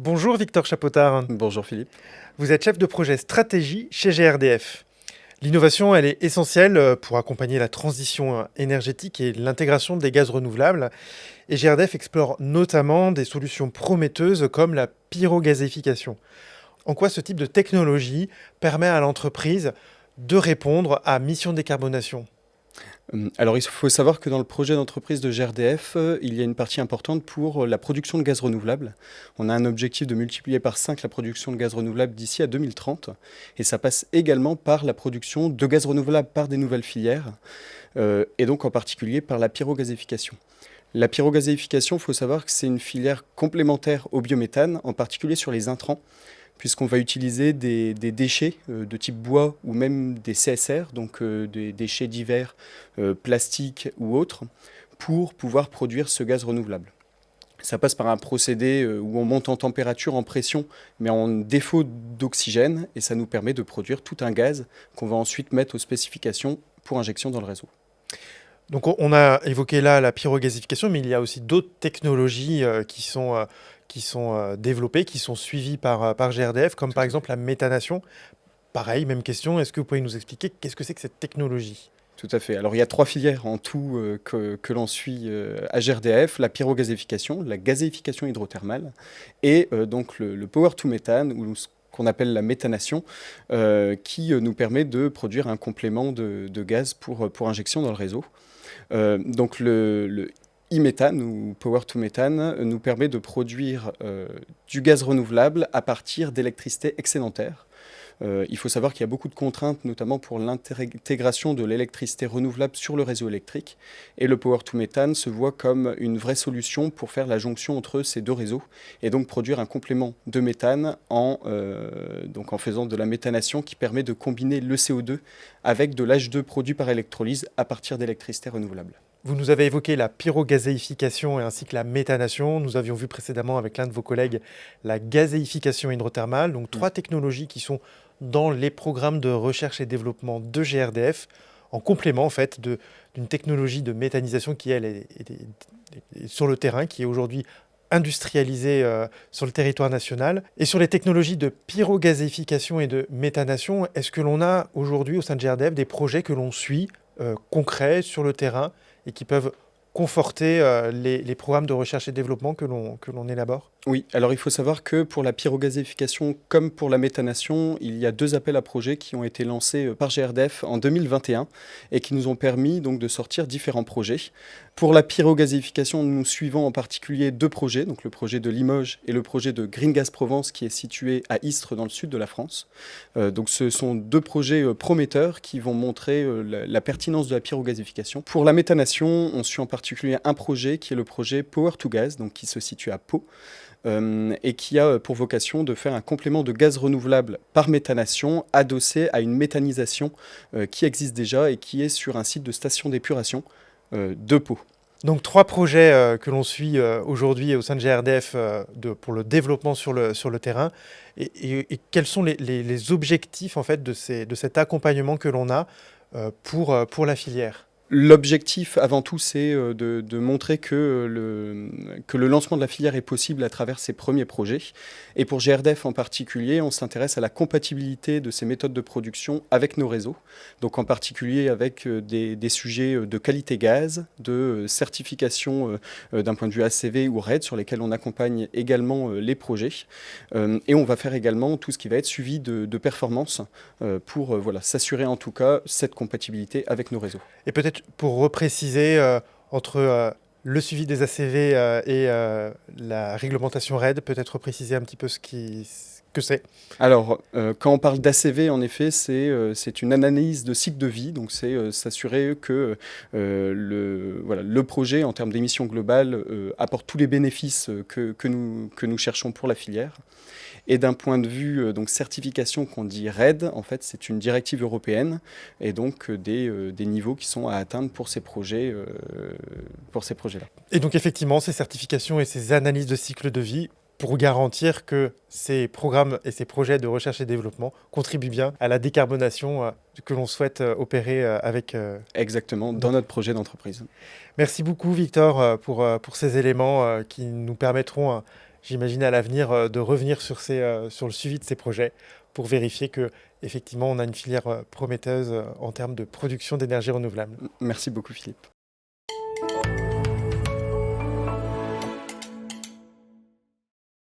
Bonjour Victor Chapotard, Bonjour Philippe. vous êtes chef de projet stratégie chez GRDF. L'innovation, elle est essentielle pour accompagner la transition énergétique et l'intégration des gaz renouvelables. Et GRDF explore notamment des solutions prometteuses comme la pyrogazéification. En quoi ce type de technologie permet à l'entreprise de répondre à mission de décarbonation? Alors il faut savoir que dans le projet d'entreprise de GRDF, il y a une partie importante pour la production de gaz renouvelable. On a un objectif de multiplier par 5 la production de gaz renouvelable d'ici à 2030. Et ça passe également par la production de gaz renouvelable par des nouvelles filières, et donc en particulier par la pyrogazéification. La pyrogazéification, il faut savoir que c'est une filière complémentaire au biométhane, en particulier sur les intrants, puisqu'on va utiliser des déchets de type bois ou même des CSR, donc des déchets divers, plastiques ou autres, pour pouvoir produire ce gaz renouvelable. Ça passe par un procédé où on monte en température, en pression, mais en défaut d'oxygène, et ça nous permet de produire tout un gaz qu'on va ensuite mettre aux spécifications pour injection dans le réseau. Donc on a évoqué là la pyrogazéification, mais il y a aussi d'autres technologies qui sont développées, qui sont suivies par GRDF, comme Tout par à fait. exemple la méthanation. Pareil, même question, est-ce que vous pouvez nous expliquer qu'est-ce que c'est que cette technologie? Tout à fait. Alors il y a 3 filières en tout que l'on suit à GRDF, la pyrogazéification, la gazéification hydrothermale et donc le power to méthane ou ce qu'on appelle la méthanation qui nous permet de produire un complément de gaz pour injection dans le réseau. Donc le e-méthane ou power to méthane nous permet de produire du gaz renouvelable à partir d'électricité excédentaire. Il faut savoir qu'il y a beaucoup de contraintes, notamment pour l'intégration de l'électricité renouvelable sur le réseau électrique. Et le Power to Méthane se voit comme une vraie solution pour faire la jonction entre ces deux réseaux et donc produire un complément de méthane donc en faisant de la méthanation qui permet de combiner le CO2 avec de l'H2 produit par électrolyse à partir d'électricité renouvelable. Vous nous avez évoqué la pyrogazéification et ainsi que la méthanation. Nous avions vu précédemment avec l'un de vos collègues la gazéification hydrothermale. Donc Mm. trois technologies qui sont dans les programmes de recherche et développement de GRDF, en complément en fait d'une technologie de méthanisation qui elle est sur le terrain, qui est aujourd'hui industrialisée sur le territoire national. Et sur les technologies de pyrogazéification et de méthanation, est-ce que l'on a aujourd'hui au sein de GRDF des projets que l'on suit concrets sur le terrain et qui peuvent conforter les programmes de recherche et développement que l'on élabore? Oui, alors il faut savoir que pour la pyrogazéification comme pour la méthanation, il y a 2 appels à projets qui ont été lancés par GRDF en 2021 et qui nous ont permis donc de sortir différents projets. Pour la pyrogazéification, nous suivons en particulier 2 projets, donc le projet de Limoges et le projet de Green Gas Provence qui est situé à Istres dans le sud de la France. Donc ce sont 2 projets prometteurs qui vont montrer la pertinence de la pyrogazéification. Pour la méthanation, on suit en particulier un projet qui est le projet Power to Gas, donc qui se situe à Pau. Et qui a pour vocation de faire un complément de gaz renouvelable par méthanation adossé à une méthanisation qui existe déjà et qui est sur un site de station d'épuration de Pau. Donc trois projets que l'on suit aujourd'hui au sein de GRDF pour le développement sur le terrain. Et quels sont les objectifs en fait de cet accompagnement que l'on a pour la filière? L'objectif, avant tout, c'est de montrer que le lancement de la filière est possible à travers ces premiers projets. Et pour GRDF en particulier, on s'intéresse à la compatibilité de ces méthodes de production avec nos réseaux. Donc en particulier avec des sujets de qualité gaz, de certification d'un point de vue ACV ou RED, sur lesquels on accompagne également les projets. Et on va faire également tout ce qui va être suivi de performance pour s'assurer en tout cas cette compatibilité avec nos réseaux. Et peut-être pour repréciser entre le suivi des ACV et la réglementation RED, peut-être préciser un petit peu ce que c'est. Alors, quand on parle d'ACV, en effet, c'est une analyse de cycle de vie. Donc, c'est s'assurer que le projet, en termes d'émissions globales, apporte tous les bénéfices que nous cherchons pour la filière. Et d'un point de vue donc certification qu'on dit RED, en fait, c'est une directive européenne et donc des niveaux qui sont à atteindre pour ces projets, là. Et donc effectivement, ces certifications et ces analyses de cycle de vie pour garantir que ces programmes et ces projets de recherche et développement contribuent bien à la décarbonation que l'on souhaite opérer avec Exactement, dans notre... notre projet d'entreprise. Merci beaucoup Victor pour ces éléments qui nous permettront j'imagine à l'avenir de revenir sur le suivi de ces projets pour vérifier que effectivement on a une filière prometteuse en termes de production d'énergie renouvelable. Merci beaucoup Philippe.